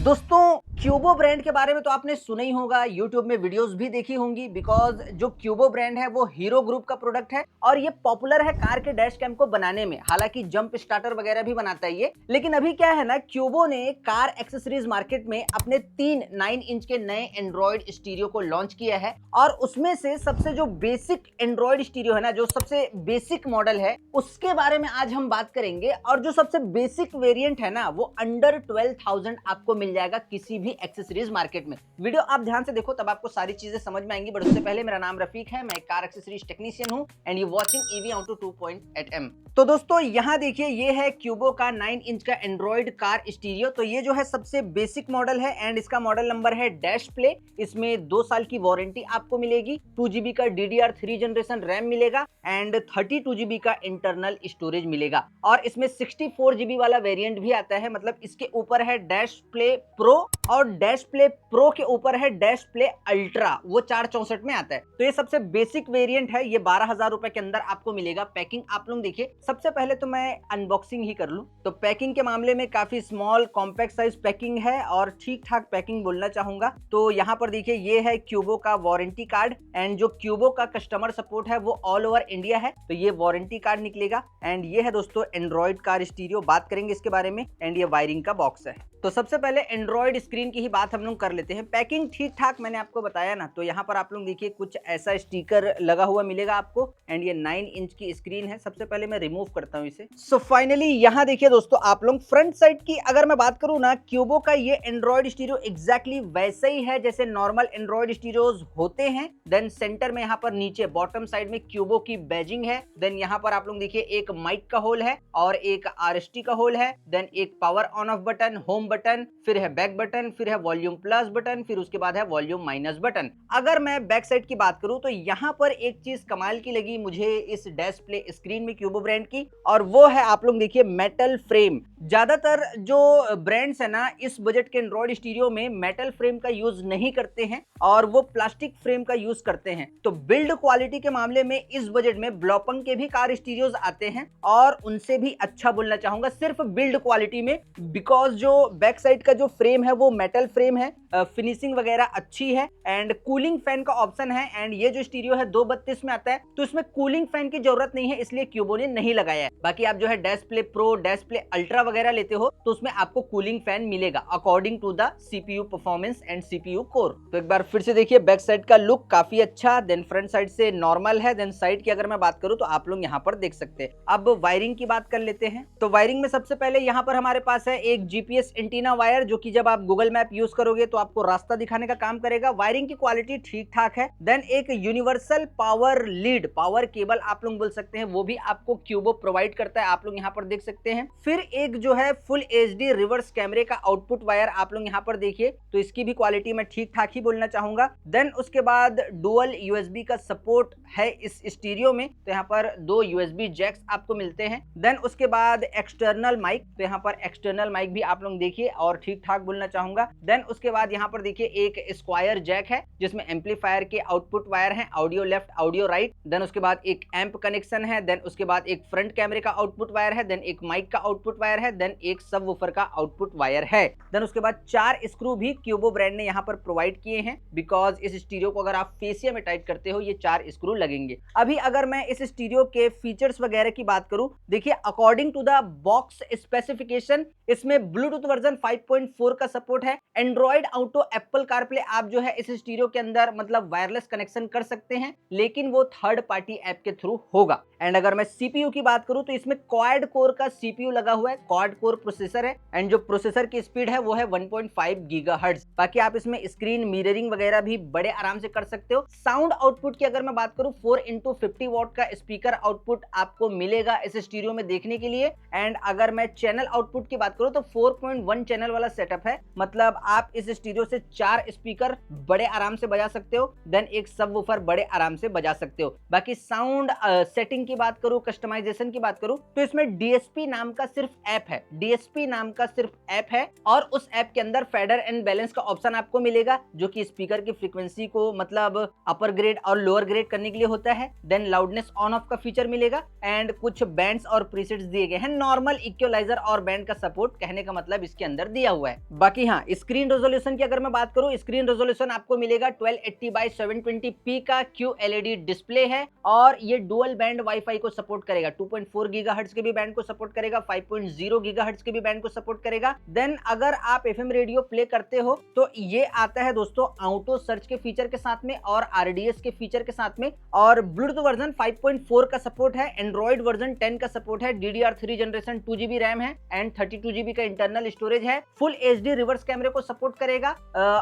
दोस्तों क्यूबो ब्रांड के बारे में तो आपने सुना ही होगा, यूट्यूब में वीडियोस भी देखी होंगी। बिकॉज जो क्यूबो ब्रांड है वो हीरो ग्रुप का प्रोडक्ट है और ये पॉपुलर है कार के डैश कैम को बनाने में। हालांकि जंप स्टार्टर वगैरह भी बनाता है ये, लेकिन अभी क्या है ना, क्यूबो ने कार एक्सेसरीज मार्केट में अपने 9 इंच के नए एंड्रॉइड स्टीरियो को लॉन्च किया है। और उसमें से सबसे जो बेसिक एंड्रॉइड स्टीरियो है ना, जो सबसे बेसिक मॉडल है, उसके बारे में आज हम बात करेंगे। और जो सबसे बेसिक वेरिएंट है ना, वो अंडर 12,000 आपको मिल जाएगा किसी भी एक्सेसरीज मार्केट में। वीडियो आप ध्यान से देखो, तब आपको सारी चीजें समझ में आएंगी। बट उससे पहले मेरा नाम रफीक है, मैं कार एक्सेसरीज टेक्नीशियन हूं and you watching EV auto 2.8M। तो दोस्तों यहाँ देखिए, ये है क्यूबो का 9 इंच का एंड्रॉइड कार स्टीरियो। तो ये जो है सबसे बेसिक मॉडल है एंड इसका मॉडल नंबर है डैश प्ले। इसमें 2 साल की वारंटी आपको मिलेगी, 2GB का DDR3 जनरेशन रैम मिलेगा एंड 32GB का इंटरनल स्टोरेज मिलेगा। और इसमें 64GB वाला वेरिएंट भी आता है। मतलब इसके ऊपर है डैश प्ले प्रो और डैश प्ले प्रो के ऊपर है डैश प्ले अल्ट्रा, वो 464 में आता है। तो ये सबसे बेसिक वेरिएंट है, ये 12,000 रुपए के अंदर आपको मिलेगा। पैकिंग आप लोग देखिए, सबसे पहले तो मैं अनबॉक्सिंग ही कर लूं। तो पैकिंग के मामले में काफी स्मॉल कॉम्पैक्ट साइज पैकिंग है और ठीक ठाक पैकिंग बोलना चाहूंगा। तो यहाँ पर देखिए, ये है क्यूबो का वारंटी कार्ड एंड जो क्यूबो का कस्टमर सपोर्ट है वो ऑल ओवर इंडिया है। तो ये वारंटी कार्ड निकलेगा एंड ये है दोस्तों एंड्रॉइड कार स्टीरियो। बात करेंगे इसके बारे में एंड ये वायरिंग का बॉक्स है। तो सबसे पहले एंड्रॉइड स्क्रीन की ही बात हम लोग कर लेते हैं। पैकिंग ठीक ठाक मैंने आपको बताया ना। तो यहाँ पर आप लोग देखिए, कुछ ऐसा स्टिकर लगा हुआ मिलेगा आपको एंड ये 9 इंच की स्क्रीन है। सबसे पहले मैं रिमूव करता हूँ इसे। सो फाइनली यहाँ देखिए दोस्तों, आप लोग फ्रंट साइड की अगर मैं बात करूँ ना, क्यूबो का ये एंड्रॉइड स्टीरियो एग्जैक्टली वैसे ही है जैसे नॉर्मल एंड्रॉइड स्टीरियोज होते हैं। देन सेंटर में यहाँ पर नीचे बॉटम साइड में क्यूबो की बैजिंग है। देन यहाँ पर आप लोग देखिए, एक माइक का होल है और एक RST का होल है। देन एक power on off button, home button, फिर है बैक बटन, फिर है वॉल्यूम प्लस बटन, फिर उसके बाद है वॉल्यूम माइनस बटन। अगर मैं बैक साइड की बात करूं तो यहाँ पर एक चीज कमाल की लगी मुझे इस डिस्प्ले स्क्रीन में क्यूबो ब्रांड की, और वो है आप लोग देखिए मेटल फ्रेम। ज्यादातर जो ब्रांड्स है ना, इस बजट के एंड्रॉइड स्टीरियो में मेटल फ्रेम का यूज नहीं करते हैं और वो प्लास्टिक फ्रेम का यूज करते हैं। तो बिल्ड क्वालिटी के मामले में इस बजट में ब्लॉपंग के भी कार स्टीरियोज आते हैं और उनसे भी अच्छा बोलना चाहूंगा सिर्फ बिल्ड क्वालिटी में। बिकॉज जो बैक साइड का जो फ्रेम है वो मेटल फ्रेम है, फिनिशिंग वगैरह अच्छी है एंड कूलिंग फैन का ऑप्शन है। एंड ये जो स्टीरियो है 232 में आता है, तो इसमें कूलिंग फैन की जरूरत नहीं है, इसलिए क्यूबो ने नहीं लगाया है। बाकी आप जो है dash play pro, dash play ultra वगैरह लेते हो तो उसमें आपको कूलिंग फैन मिलेगा according to the CPU performance and CPU core. तो एक बार फिर से देखिए, बैक साइड का लुक काफी अच्छा, देन फ्रंट साइड से नॉर्मल है। देन साइड की अगर मैं बात करूं तो आप लोग यहाँ पर देख सकते हैं। अब वायरिंग की बात कर लेते हैं। तो वायरिंग में सबसे पहले यहाँ पर हमारे पास है एक GPS एंटीना वायर, जो कि जब आप गूगल मैप यूज करोगे तो आपको रास्ता दिखाने का काम करेगा। वायरिंग की क्वालिटी ठीक ठाक है। देन एक universal power lead, power cable आप लोग बोल सकते हैं, वो भी आपको क्यूबो प्रोवाइड करता है, आप लोग यहाँ पर देख सकते हैं। फिर एक जो है फुल HD रिवर्स कैमरे का आउटपुट वायर आप लोग यहाँ पर देखिए, तो इसकी भी क्वालिटी मैं ठीक ठाक ही बोलना चाहूंगा। देन उसके बाद डुअल USB का सपोर्ट है इस स्टीरियो में, तो यहाँ पर 2 USB जैक्स आपको मिलते हैं। देन उसके बाद एक्सटर्नल माइक, तो यहाँ पर एक्सटर्नल माइक भी आप लोग देखिए और ठीक ठाक बोलना चाहूंगा। देन उसके बाद यहाँ पर देखिए एक स्क्वायर जैक है जिसमें एम्पलीफायर के आउटपुट वायर हैं, audio left audio right. Then उसके बाद एक एम्प कनेक्शन है। देन उसके बाद एक फ्रंट कैमरे का आउटपुट वायर है। देन एक माइक का आउटपुट वायर है। देन एक सबवूफर का आउटपुट वायर है। देन उसके बाद 4 स्क्रू भी क्यूबो ब्रांड ने यहाँ पर प्रोवाइड किए हैं। बिकॉज इस स्टीरियो को अगर आप फेसिया में टाइट करते हो, ये 4 स्क्रू लगेंगे। अभी अगर मैं इस स्टीरियो के फीचर्स वगैरह की बात करूं, देखिए according to the box specification इसमें ब्लूटूथ वर्जन 5.4 का सपोर्ट है। एंड्रॉइड ऑटो, एप्पल कारप्ले आप जो है इस स्टीरियो के अंदर मतलब वायरलेस कनेक्शन कर सकते हैं, लेकिन वो थर्ड पार्टी ऐप के थ्रू होगा। एंड अगर मैं CPU की बात करूं तो इसमें क्वाड कोर का CPU लगा हुआ है, क्वाड कोर प्रोसेसर है एंड जो प्रोसेसर की स्पीड है वो है 1.5 गीगाहर्ट्ज। बाकी आप इसमें स्क्रीन मिररिंग वगैरह भी बड़े आराम से कर सकते हो। साउंड आउटपुट की अगर मैं बात करूं, 4x50 वॉट का स्पीकर आउटपुट आपको मिलेगा इस स्टीरियो में देखने के लिए। एंड अगर मैं चैनल आउटपुट की बात करूं तो 4.1 चैनल वाला सेटअप है। मतलब आप इस स्टीरियो से 4 स्पीकर बड़े आराम से बजा सकते हो, देन एक सबवूफर बड़े आराम से बजा सकते हो। बाकी साउंड सेटिंग की बात करूं, कस्टमाइजेशन की बात करूं, तो इसमें डीएसपी नाम का सिर्फ ऐप है, डीएसपी नाम का सिर्फ ऐप है, और उस ऐप के अंदर फेडर एंड बैलेंस का ऑप्शन आपको मिलेगा, जो कि स्पीकर की फ्रीक्वेंसी को मतलब अपर ग्रेड और लोअर ग्रेड करने के लिए होता है। देन लाउडनेस ऑन ऑफ का फीचर मिलेगा एंड कुछ बैंड्स और प्रीसेट्स दिए गए हैं। नॉर्मल इक्वलाइजर और बैंड का सपोर्ट कहने का मतलब इसके अंदर दिया हुआ है। बाकी हाँ, स्क्रीन रेजोल्यूशन की अगर मैं बात करूं, स्क्रीन रेजोल्यूशन आपको मिलेगा 1280x720p का QLED डिस्प्ले है, और ये डुअल बैंड वाईफाई को सपोर्ट करेगा। 2.4 गीगाहर्ट्ज के भी बैंड को सपोर्ट करेगा, 5.0 गीगाहर्ट्ज के भी बैंड को सपोर्ट करेगा। देन अगर आप FM रेडियो प्ले करते हो तो ये आता है दोस्तों ऑटो सर्च के फीचर के साथ में और RDS के फीचर के साथ में, और ब्लूटूथ वर्जन 5.4 का सपोर्ट है, एंड्रॉइड वर्जन 10 का सपोर्ट है, DDR3 जनरेशन 2GB रैम है एंड 32GB का इंटरनल स्टोरेज है, फुल HD रिवर्स कैमरे को सपोर्ट करेगा,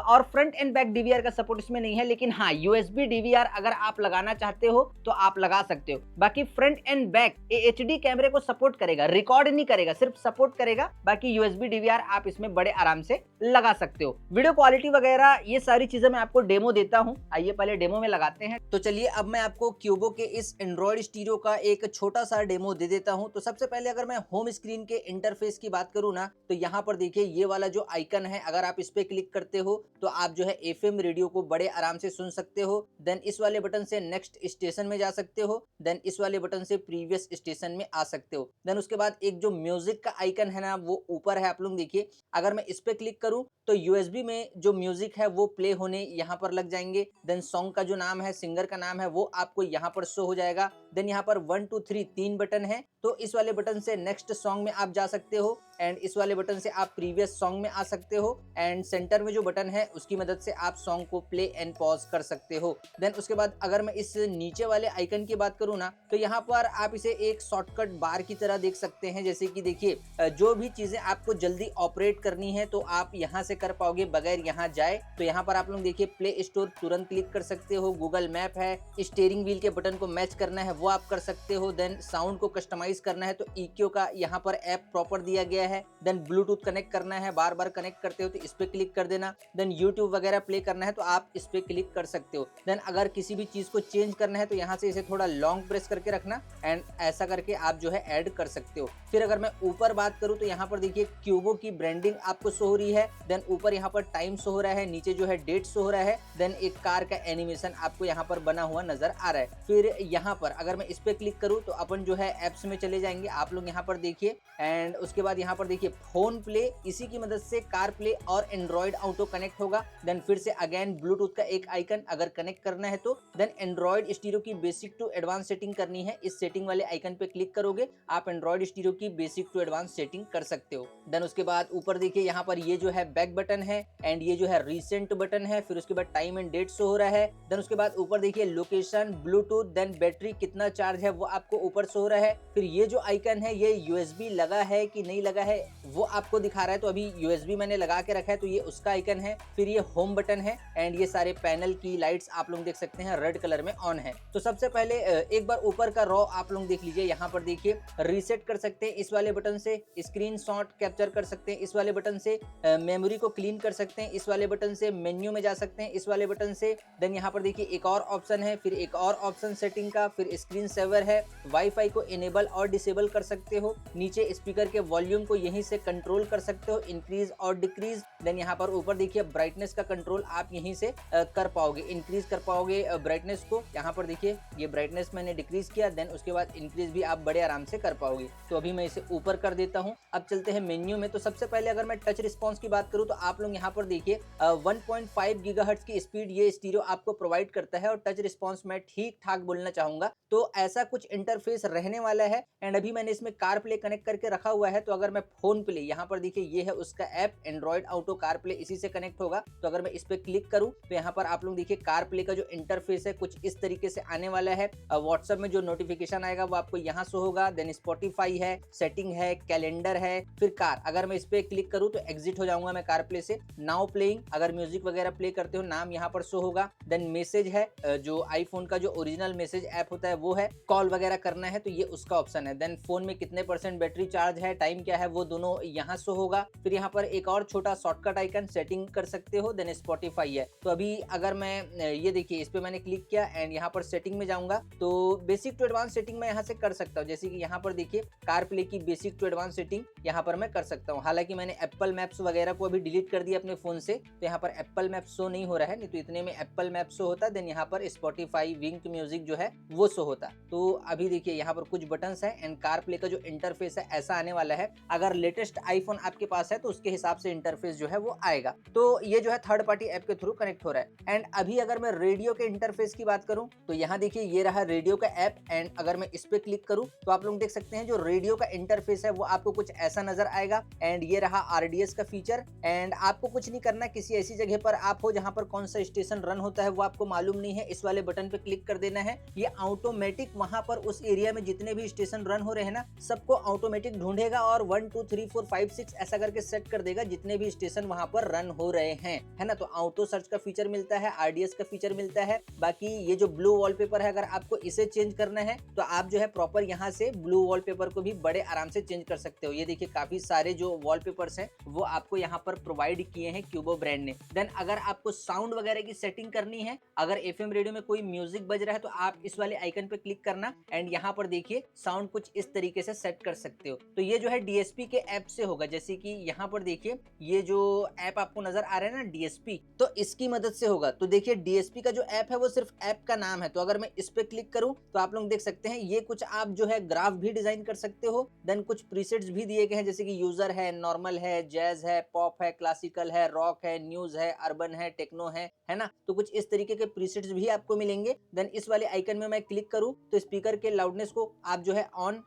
और फ्रंट एंड बैक DVR का सपोर्ट इसमें नहीं है, लेकिन हाँ USB DVR अगर आप लगाना चाहते हो तो आप लगा सकते हो। बाकी फ्रंट एंड बैक HD कैमरे को सपोर्ट करेगा, रिकॉर्ड नहीं करेगा, सिर्फ सपोर्ट करेगा। बाकी USB DVR आप इसमें बड़े आराम से लगा सकते हो। वीडियो क्वालिटी वगैरह ये सारी चीजें मैं आपको डेमो देता हूं, आइए पहले डेमो में लगाते हैं। तो चलिए अब मैं आपको क्यूबो के इस एंड्रॉइड स्टीरियो का एक छोटा सा डेमो दे देता हूं। तो सबसे पहले अगर मैं होम स्क्रीन के इंटरफेस की बात करूं ना, तो यहाँ पर देखिए ये वाला जो आइकन है, अगर आप इस पे क्लिक करते हो तो आप जो है FM रेडियो को बड़े आराम से सुन सकते हो। देन इस वाले बटन से नेक्स्ट स्टेशन में जा सकते हो, देन इस वाले बटन से प्रीवियस स्टेशन में आ सकते हो। देन उसके बाद एक जो म्यूजिक का आइकन है ना, वो ऊपर है, आप लोग देखिए। अगर मैं इस पे क्लिक करूं तो USB में जो म्यूजिक है वो प्ले होने यहाँ पर लग जाएंगे। देन सॉन्ग का जो नाम है, सिंगर का नाम है, वो आपको यहाँ पर शो हो जाएगा। देन यहाँ पर 1 2 3 3 बटन है, तो इस वाले बटन से नेक्स्ट सॉन्ग में आप जा सकते हो, एंड इस वाले बटन से आप प्रीवियस सॉन्ग में आ सकते हो, एंड सेंटर में जो बटन है उसकी मदद से आप सॉन्ग को प्ले एंड पॉज कर सकते हो। देन उसके बाद अगर मैं इस नीचे वाले आइकन की बात करूँ ना, तो यहाँ पर आप इसे एक शॉर्टकट बार की तरह देख सकते हैं। जैसे कि देखिए जो भी चीजें आपको जल्दी ऑपरेट करनी है तो आप यहाँ से कर पाओगे बगैर यहाँ जाए। तो यहाँ पर आप लोग देखिए प्ले स्टोर तुरंत क्लिक कर सकते हो, गूगल मैप है, स्टीयरिंग व्हील के बटन को मैच करना है वो आप कर सकते हो। देन साउंड को कस्टमाइज करना है तो EQ का यहाँ पर ऐप प्रॉपर दिया गया है। देन ब्लूटूथ कनेक्ट करना है, बार बार कनेक्ट करते हो तो इस पे क्लिक कर देना। देन यूट्यूब वगैरह प्ले करना है तो आप इस पे क्लिक कर सकते हो। देन अगर किसी भी चीज को चेंज करना है तो यहाँ से इसे थोड़ा लॉन्ग प्रेस करके रखना, एंड ऐसा करके आप जो है ऐड कर सकते हो। फिर अगर मैं ऊपर बात करूँ तो यहाँ पर देखिए क्यूबो की ब्रांडिंग आपको शो हो रही है। देन ऊपर यहाँ पर टाइम शो हो रहा है, नीचे जो है डेट शो हो रहा है। देन एक कार का एनिमेशन आपको यहाँ पर बना हुआ नजर आ रहा है। फिर यहाँ पर अगर मैं इस पे क्लिक करूँ तो अपन जो है एप्स में चले जाएंगे, आप लोग यहाँ पर देखिए। एंड उसके बाद यहाँ पर देखिए फोन प्ले, इसी की मदद से कार प्ले और एंड्रॉइड ऑटो कनेक्ट होगा। देन फिर से अगेन ब्लूटूथ का एक आइकन, अगर कनेक्ट करना है तो देन एंड्रॉइड स्टीरियो की बेसिक टू एडवांस सेटिंग करनी है, इस सेटिंग वाले आइकन पे क्लिक करोगे आप एंड्रॉइड स्टीरियो की बेसिक टू एडवांस सेटिंग कर सकते हो। देन उसके बाद ऊपर देखिए यहाँ पर ये जो है बैक बटन है, एंड ये जो है रिसेंट बटन है। फिर उसके बाद टाइम एंड डेट शो हो रहा है। देन उसके बाद ऊपर देखिए लोकेशन, ब्लूटूथ, देन बैटरी कितना चार्ज है वो आपको ऊपर शो हो रहा है। फिर ये जो आइकन है ये USB लगा है कि नहीं लगा है वो आपको दिखा रहा है, तो अभी USB मैंने लगा के रखा है तो ये उसका आइकन है। फिर ये होम बटन है, एंड ये सारे पैनल की लाइट्स आप लोग देख सकते हैं रेड कलर में ऑन है। तो सबसे पहले एक बार ऊपर का रॉ आप लोग देख लीजिए, यहाँ पर देखिए रीसेट कर सकते हैं इस वाले बटन से, स्क्रीनशॉट कैप्चर कर सकते हैं इस वाले बटन से, मेमोरी को क्लीन कर सकते हैं इस वाले बटन से, मेन्यू में जा सकते हैं इस वाले बटन से। देन यहाँ पर देखिए एक और ऑप्शन है, फिर एक और ऑप्शन सेटिंग का, फिर स्क्रीन सेवर है, वाईफाई को इनेबल और डिसेबल कर सकते हो। नीचे स्पीकर के वॉल्यूम को यहीं से कंट्रोल कर सकते हो, इंक्रीज और डिक्रीज। देन यहाँ पर ऊपर देखिए ब्राइटनेस का कंट्रोल आप यहीं से कर पाओगे, इंक्रीज कर पाओगे ब्राइटनेस को। यहाँ पर देखिए ये ब्राइटनेस मैंने डिक्रीज किया, देन उसके बाद इंक्रीज भी आप बड़े आराम से कर पाओगे। तो अभी मैं इसे ऊपर कर देता हूँ। अब चलते हैं मेन्यू में। तो सबसे पहले अगर मैं टच रिस्पॉन्स की बात करूँ तो आप लोग यहाँ पर देखिए 1.5 गीगाहर्ट्ज की स्पीड ये स्टीरियो आपको प्रोवाइड करता है, और टच रिस्पॉन्स मैं ठीक ठाक बोलना चाहूंगा। तो ऐसा कुछ इंटरफेस रहने वाला है। एंड अभी मैंने इसमें कार प्ले कनेक्ट करके रखा हुआ है, तो अगर मैं फोन प्ले, यहाँ पर देखिए ये है उसका app Android auto car play, इसी से कनेक्ट होगा। तो अगर मैं इस पे क्लिक करूँ तो यहाँ पर आप लोग देखिए कार प्ले का जो इंटरफेस है कुछ इस तरीके से आने वाला है। व्हाट्सएप में जो नोटिफिकेशन आएगा वो आपको यहाँ शो होगा। देन स्पॉटिफाई है, सेटिंग है, कैलेंडर है, फिर कार। अगर मैं इस पे क्लिक करूँ तो एग्जिट हो जाऊंगा मैं कार प्ले से। नाउ प्लेइंग, अगर म्यूजिक वगैरह प्ले करते हो नाम यहाँ पर शो होगा। देन मैसेज है, जो आईफोन का जो ओरिजिनल मैसेज ऐप होता है वो है। कॉल वगैरह करना है तो ये उसका ऑप्शन ऑप्शन है। देन फोन में कितने % बैटरी चार्ज है, टाइम क्या है, वो दोनों यहाँ शो होगा। फिर यहाँ पर एक और छोटा शॉर्टकट आइकन, सेटिंग कर सकते हो। देन स्पॉटिफाई है। तो अभी अगर मैं ये देखिए इस पे मैंने क्लिक किया एंड यहाँ पर सेटिंग में जाऊंगा तो बेसिक टू एडवांस सेटिंग मैं यहाँ से कर सकता हूँ। जैसे कि यहाँ पर देखिए कार प्ले की बेसिक टू एडवांस सेटिंग यहाँ पर मैं कर सकता हूँ। हालांकि मैंने एप्पल मैप्स वगैरह को अभी डिलीट कर दिया अपने फोन से, तो यहाँ पर एप्पल मैप्स शो नहीं हो रहा है, नहीं तो इतने में एप्पल मैप्स शो होता। देन यहाँ पर स्पॉटिफाई, विंक म्यूजिक जो है वो शो होता। तो अभी देखिए यहाँ पर कुछ बटन्स है एंड कार प्ले का जो इंटरफेस है ऐसा आने वाला है। अगर लेटेस्ट आईफोन आपके पास है तो उसके हिसाब से इंटरफेस जो है वो आएगा। तो ये जो है थर्ड पार्टी ऐप के थ्रू कनेक्ट हो रहा है। एंड अभी अगर मैं रेडियो के इंटरफेस की बात करूं तो यहाँ देखिए ये रहा रेडियो का ऐप एंड अगर मैं इस पे क्लिक करूं तो आप लोग देख सकते हैं जो रेडियो का इंटरफेस है वो आपको कुछ ऐसा नजर आएगा। एंड ये रहा आरडीएस का फीचर। एंड आपको कुछ नहीं करना, किसी ऐसी जगह पर आप हो जहां पर कौन सा स्टेशन रन होता है वो आपको मालूम नहीं है, इस वाले बटन पे क्लिक कर देना है। ये ऑटोमेटिक वहां पर उस एरिया में जितने भी स्टेशन रन हो रहे हैं ना सबको ऑटोमेटिक ढूंढेगा और 1 2 3 4 5 6 ऐसा करके सेट कर देगा जितने भी स्टेशन वहां पर रन हो रहे हैं, है ना। तो ऑटो सर्च का फीचर मिलता है, आरडीएस का फीचर मिलता है। बाकी ये जो ब्लू वॉलपेपर है अगर आपको इसे चेंज करना है तो आप जो है प्रॉपर यहाँ से ब्लू वॉलपेपर को भी बड़े आराम से चेंज कर सकते हो। ये देखिए काफी सारे जो वॉलपेपर्स हैं वो आपको यहाँ पर प्रोवाइड किए हैं क्यूबो ब्रांड ने। देन अगर आपको साउंड वगैरह की सेटिंग करनी है, अगर एफएम रेडियो में कोई म्यूजिक बज रहा है तो आप इस वाले आइकन पे क्लिक करना एंड यहाँ पर देखिए साउंड कुछ इस तरीके से सेट कर सकते हो। तो ये जो है डीएसपी के ऐप से होगा। जैसे कि यहाँ पर देखिए ये जो ऐप आपको नजर आ रहा है ना डीएसपी, तो इसकी मदद से होगा। तो देखिए डीएसपी का जो ऐप है वो सिर्फ ऐप का नाम है। तो अगर मैं इस पे क्लिक करूं तो आप लोग देख सकते हैं ये कुछ आप जो है ग्राफ भी डिजाइन कर सकते हो। देन कुछ प्रीसेट्स भी दिए गए हैं जैसे कि यूजर है, नॉर्मल है, जैज है, पॉप है, क्लासिकल है, रॉक है, न्यूज है, अर्बन है, टेक्नो है ना। तो कुछ इस तरीके के प्रीसेट्स भी आपको मिलेंगे। देन इस वाले आइकन में मैं क्लिक करूं तो स्पीकर के लाउडनेस को आप जो है ऑन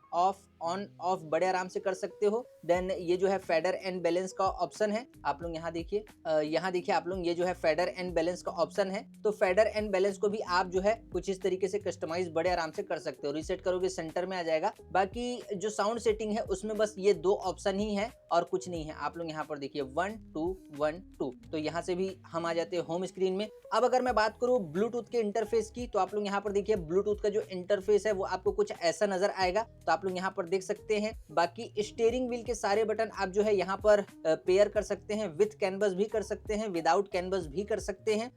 ऑफ बड़े आराम से कर सकते हो। देन ये जो है फेडर एंड बैलेंस का ऑप्शन है, आप लोग यहाँ देखिए आप लोग ये जो है फेडर एंड बैलेंस का ऑप्शन है। तो फेडर एंड बैलेंस को भी आप जो है कुछ इस तरीके से कस्टमाइज बड़े आराम से कर सकते हो। रीसेट करोगे सेंटर में आ जाएगा। बाकी जो साउंड सेटिंग है उसमें बस ये 2 ऑप्शन ही है और कुछ नहीं है। आप लोग यहाँ पर देखिए 1 2 1 2, तो यहाँ से भी हम आ जाते हैं होम स्क्रीन में। अब अगर मैं बात करूँ ब्लूटूथ के इंटरफेस की तो आप लोग यहाँ पर देखिए ब्लूटूथ का जो इंटरफेस है वो आपको कुछ ऐसा नजर आएगा। तो आप लोग यहाँ पर देख सकते हैं। बाकी स्टीयरिंग व्हील के सारे बटन आप जो है यहाँ पर पेयर कर सकते हैं, विथ कैनवस भी कर सकते हैं, विदाउट कैनवस भी कर सकते हैं।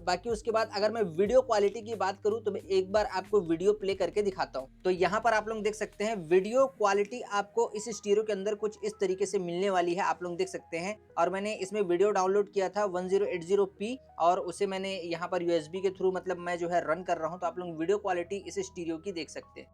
बाकी उसके बाद अगर मैं वीडियो क्वालिटी की बात करूं तो मैं एक बार आपको वीडियो प्ले करके दिखाता हूं। तो यहाँ पर आप लोग देख सकते हैं वीडियो क्वालिटी आपको इस स्टीरियो के अंदर कुछ इस तरीके से मिलने वाली है, आप लोग देख सकते हैं। और मैंने इसमें वीडियो डाउनलोड किया था 1080p और उसे मैंने यहाँ पर यूएसबी के थ्रू मतलब मैं जो है रन कर रहा हूँ। तो आप लोग वीडियो क्वालिटी इस स्टीरियो की देख सकते हैं।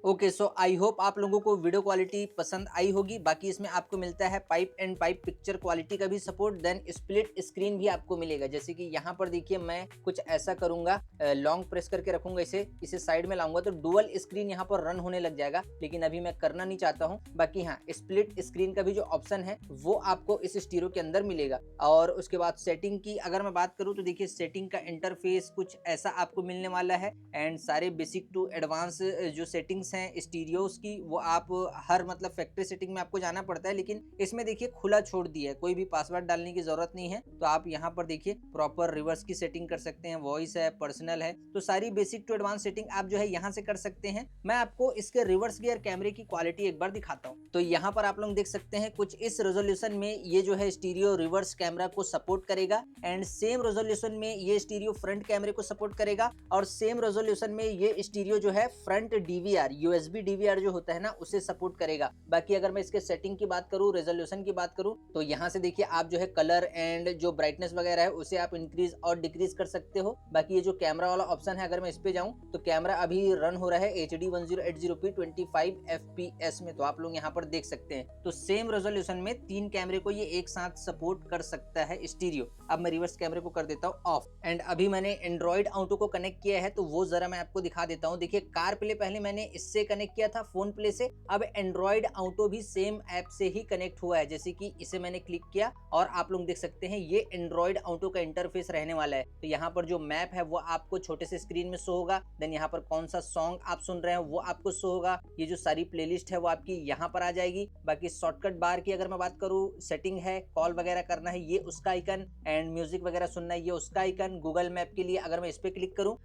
ओके सो आई होप आप लोगों को वीडियो क्वालिटी पसंद आई होगी। बाकी इसमें आपको मिलता है pipe and pipe picture quality का भी सपोर्ट। देन स्प्लिट स्क्रीन भी आपको मिलेगा। जैसे कि यहाँ पर देखिए मैं कुछ ऐसा करूंगा, लॉन्ग प्रेस करके रखूंगा, इसे साइड में लाऊंगा तो डुअल स्क्रीन यहाँ पर रन होने लग जाएगा, लेकिन अभी मैं करना नहीं चाहता हूँ। बाकी हाँ स्प्लिट स्क्रीन का भी जो ऑप्शन है वो आपको इस स्टीरियो के अंदर मिलेगा। और उसके बाद सेटिंग की अगर मैं बात करूँ तो देखिए सेटिंग का इंटरफेस कुछ ऐसा आपको मिलने वाला है। एंड सारे बेसिक टू एडवांस जो सेटिंग्स हैं स्टीरियोस की वो आप हर मतलब फैक्ट्री सेटिंग में आपको जाना पड़ता है, लेकिन इसमें देखिए खुला छोड़ दिया है, कोई भी पासवर्ड डालने की जरूरत नहीं है। तो आप यहाँ पर देखिए प्रॉपर रिवर्स की सेटिंग कर सकते हैं, वॉइस है, पर्सनल है, तो सारी बेसिक टू एडवांस सेटिंग आप जो है यहाँ से कर सकते हैं। मैं आपको इसके रिवर्स गियर कैमरे की क्वालिटी एक बार दिखाता हूँ। तो यहाँ पर आप लोग देख सकते हैं कुछ इस रेजोल्यूशन में ये जो है स्टीरियो रिवर्स कैमरा को सपोर्ट करेगा। एंड सेम रेजोल्यूशन में ये स्टीरियो फ्रंट कैमरे को सपोर्ट करेगा और सेम रेजोल्यूशन में ये स्टीरियो जो है फ्रंट डीवीआर यूएसबी डीवीआर जो होता है ना उसे सपोर्ट करेगा। बाकी अगर मैं इसके सेटिंग की बात करूं, रेजोल्यूशन की बात करूं तो यहाँ से देखिए आप जो है कलर एंड जो ब्राइटनेस वगैरह है उसे आप इंक्रीज और डिक्रीज कर सकते हो। बाकी ये जो कैमरा वाला ऑप्शन है अगर मैं इस पे जाऊं तो कैमरा अभी रन हो रहा है HD 1080p 25 fps में, तो आप लोग यहाँ पर देख सकते हैं। तो सेम रेजोल्यूशन में 3 कैमरे को ये एक साथ सपोर्ट कर सकता है स्टीरियो। अब मैं रिवर्स कैमरे को कर देता हूँ ऑफ। एंड अभी मैंने एंड्रॉइड ऑटो को कनेक्ट किया है तो वो जरा मैं आपको दिखा देता हूँ। देखिए कार प्ले पहले मैंने किससे कनेक्ट किया था, फोन प्ले से। अब एंड्रॉइड ऑटो भी सेम ऐप से ही कनेक्ट हुआ है। जैसे कि इसे मैंने क्लिक किया और आप लोग देख सकते हैं ये एंड्रॉइड ऑटो का इंटरफेस रहने वाला है। तो यहाँ पर जो मैप है वो आपको छोटे से स्क्रीन में शो होगा। देन यहाँ पर कौन सा सॉन्ग आप सुन रहे हैं वो आपको शो होगा। ये जो सारी प्लेलिस्ट है वो आपकी यहाँ पर आ जाएगी। बाकी शॉर्टकट बार की अगर मैं बात करूँ, सेटिंग है, कॉल वगैरह करना है ये उसका आइकन, एंड म्यूजिक वगैरह सुनना है ये उसका आइकन। गूगल मैप के लिए अगर मैं इस पे क्लिक करूँ,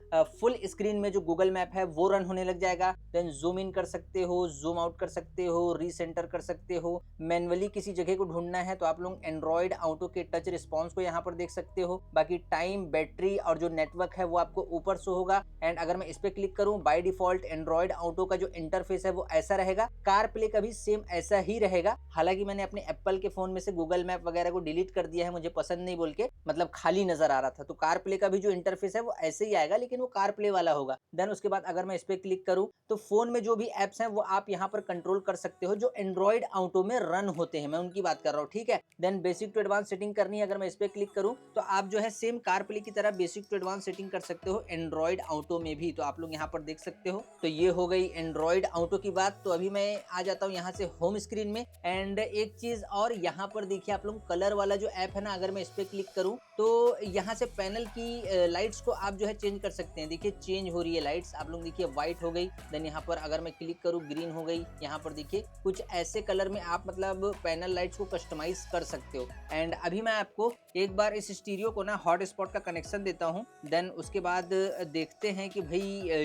फुल स्क्रीन में जो गूगल मैप है वो रन होने लग जाएगा। देन जूम इन कर सकते हो, जूम आउट कर सकते हो, रीसेंटर कर सकते हो। मैनुअली किसी जगह को ढूंढना है तो आप लोग एंड्रॉइड ऑटो के टच रिस्पॉन्स को यहाँ पर देख सकते हो। बाकी टाइम, बैटरी और जो नेटवर्क है वो आपको ऊपर शो होगा। एंड अगर मैं इस पे क्लिक करूँ, बाय डिफॉल्ट एंड्रॉइड ऑटो का जो इंटरफेस है वो ऐसा रहेगा। कार प्ले का भी सेम ऐसा ही रहेगा। हालांकि मैंने अपने एप्पल के फोन में से गूगल मैप वगैरह को डिलीट कर दिया है, मुझे पसंद नहीं बोल के, मतलब खाली नजर आ रहा था। तो कार प्ले का भी जो इंटरफेस है वो ऐसे ही आएगा, लेकिन वो कार प्ले वाला होगा। देन उसके बाद अगर मैं इस पे क्लिक करूं तो फोन में जो भी एप्स हैं वो आप यहाँ पर कंट्रोल कर सकते हो जो एंड्रॉइड ऑटो में रन होते हैं, मैं उनकी बात कर रहा हूँ, ठीक है। Then basic to advance setting करनी है, अगर मैं इस पे क्लिक करूं तो आप जो है सेम कार प्ले की तरह बेसिक टू एडवांस सेटिंग कर सकते हो एंड्रॉइड ऑटो में भी। तो आप लोग यहाँ पर देख सकते हो। तो ये हो गई एंड्रॉइड ऑटो की बात। तो अभी मैं आ जाता हूँ यहाँ से होम स्क्रीन में। एंड एक चीज और, यहाँ पर देखिए आप लोग कलर वाला जो ऐप है ना, अगर मैं इस पे क्लिक करूं तो यहाँ से पैनल की लाइट्स को आप जो है चेंज कर सकते हैं। देखिए चेंज हो रही है लाइट्स, आप लोग देखिए व्हाइट हो गई। देन यहाँ पर अगर मैं क्लिक करूँ ग्रीन हो गई। यहाँ पर देखिए कुछ ऐसे कलर में आप मतलब पैनल लाइट्स को कस्टमाइज कर सकते हो। एंड अभी मैं आपको एक बार इस स्टीरियो को ना हॉटस्पॉट का कनेक्शन देता हूँ। देन उसके बाद देखते हैं कि भाई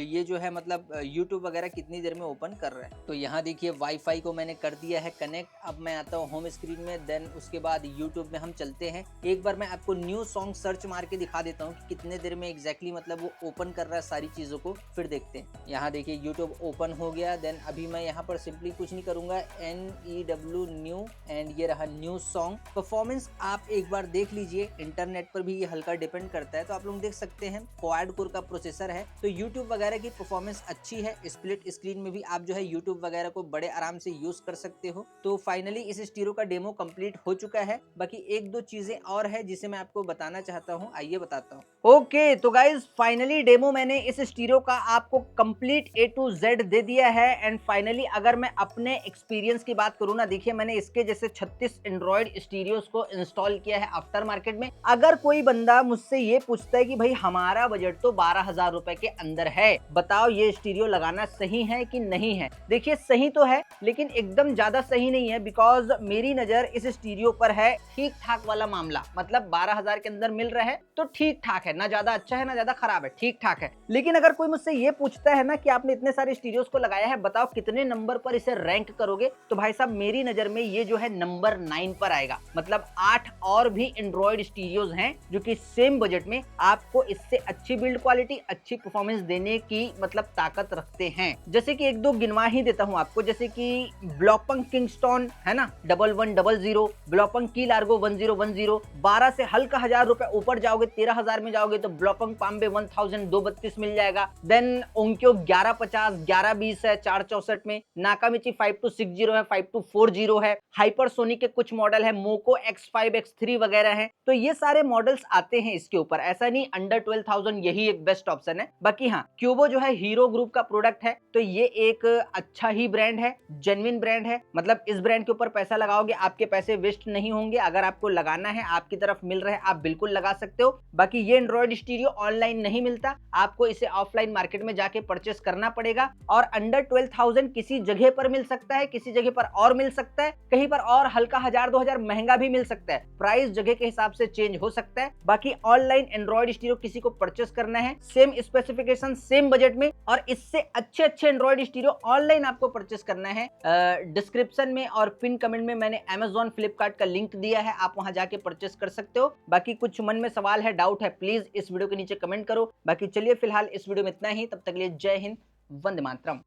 ये जो है मतलब यूट्यूब वगैरह कितनी देर में ओपन कर रहा है। तो यहाँ देखिए वाईफाई को मैंने कर दिया है कनेक्ट। अब मैं आता हूँ होम स्क्रीन में। देन उसके बाद यूट्यूब में हम चलते हैं। एक बार मैं आपको न्यू सॉन्ग सर्च मार के दिखा देता हूँ कि कितने देर में एग्जैक्टली मतलब वो ओपन कर रहा है सारी चीजों को, फिर देखते हैं। यहाँ देखिए यूट्यूब ओपन हो गया। देन अभी मैं यहाँ पर सिंपली कुछ नहीं करूंगा, NEW न्यू, एंड ये रहा न्यू सॉन्ग। परफॉर्मेंस आप एक बार देख लीजिए, इंटरनेट पर भी ये हल्का डिपेंड करता है। तो आप लोग देख सकते हैं क्वाड कोर का प्रोसेसर है, तो यूट्यूब वगैरह की परफॉर्मेंस अच्छी है। स्प्लिट स्क्रीन में भी आप जो है यूट्यूब वगैरह को बड़े आराम से यूज कर सकते हो। तो फाइनली इस स्टीरियो का डेमो कंप्लीट हो चुका है। बाकी एक दो चीजें और है जिसे मैं आपको बताना चाहता हूँ, आइए बताता हूँ। ओके तो गाइज फाइनली डेमो मैंने इस स्टीरियो का आपको कंप्लीट A to Z दे दिया है। एंड फाइनली अगर मैं अपने एक्सपीरियंस की बात करूँ ना, देखिए मैंने इसके जैसे 36 एंड्रॉइड स्टीरियोस को इंस्टॉल किया है आफ्टर मार्केट में। अगर कोई बंदा मुझसे ये पूछता है कि भाई हमारा बजट तो 12,000 रुपए के अंदर है, बताओ ये स्टीरियो लगाना सही है कि नहीं है। देखिए सही तो है, लेकिन एकदम ज्यादा सही नहीं है, बिकॉज मेरी नजर इस स्टीरियो पर है ठीक ठाक वाला मामला। मतलब 12,000 के अंदर मिल रहा है तो ठीक ठाक है, ना ज्यादा अच्छा है ना ज्यादा खराब है, ठीक ठाक है। लेकिन अगर कोई मुझसे ये पूछता है ना कि आपने इतने सारे स्टीरियोस को लगाया है, बताओ कितने नंबर पर इसे रैंक करोगे, तो भाई साहब मेरी नजर में ये जो है नंबर 9 पर आएगा। मतलब 8 और भी एंड्रॉइड स्टीरियोस हैं जो कि सेम बजट में आपको इससे अच्छी बिल्ड क्वालिटी, अच्छी परफॉर्मेंस देने की मतलब ताकत रखते हैं। जैसे कि एक दो गिनवा ही देता हूं आपको, जैसे कि ब्लॉकपंक किंगस्टोन है ना 1100, ब्लॉकपंक की लार्गो 1010। 12 से हल्का 1000 रुपए ऊपर जाओगे, 13,000 में जाओगे तो ब्लॉकपंक पाम्बे 1232 मिल जाएगा। देन ओंक्यो 1150, 1120 है 464 में। नाकामिची 5260 है, 5240 है। हाइपरसोनिक के कुछ मॉडल है, मोको X5 X3 वगैरह है। तो ये सारे मॉडल्स आते हैं इसके ऊपर, ऐसा नहीं अंडर 12,000 यही एक बेस्ट ऑप्शन है। बाकी हाँ, क्यूबो जो है हीरो ग्रुप का प्रोडक्ट है, तो ये एक अच्छा ही ब्रांड है, जेन्युइन ब्रांड है। मतलब इस ब्रांड के ऊपर पैसा लगाओगे आपके पैसे वेस्ट नहीं होंगे। अगर आपको लगाना है, आपकी तरफ मिल रहा है, आप बिल्कुल लगा सकते हो। बाकी ये एंड्रॉइड स्टीरियो ऑनलाइन नहीं मिलता, आपको इसे ऑफलाइन मार्केट में जाके परचेस करना पड़ेगा। और अंडर 12,000 किसी जगह पर मिल सकता है, किसी जगह पर और मिल सकता है, कहीं पर और हल्का 1000-2000 महंगा भी मिल सकता है। प्राइस जगह के हिसाब से चेंज हो सकता है। बाकी ऑनलाइन एंड्रॉइड स्टीरियो किसी को परचेस करना है, सेम स्पेसिफिकेशन सेम बजट में और इससे अच्छे अच्छे एंड्रॉइड स्टीरियो ऑनलाइन आपको परचेस करना है, डिस्क्रिप्शन में और पिन कमेंट में मैंने Amazon फ्लिपकार्ट का लिंक दिया है, आप वहां जाके परचेस कर सकते हो। बाकी कुछ मन में सवाल है, डाउट है, प्लीज इस वीडियो के नीचे कमेंट करो। बाकी चलिए फिलहाल इस वीडियो में इतना ही, तब तक के लिए जय हिंद, वंदे मातरम।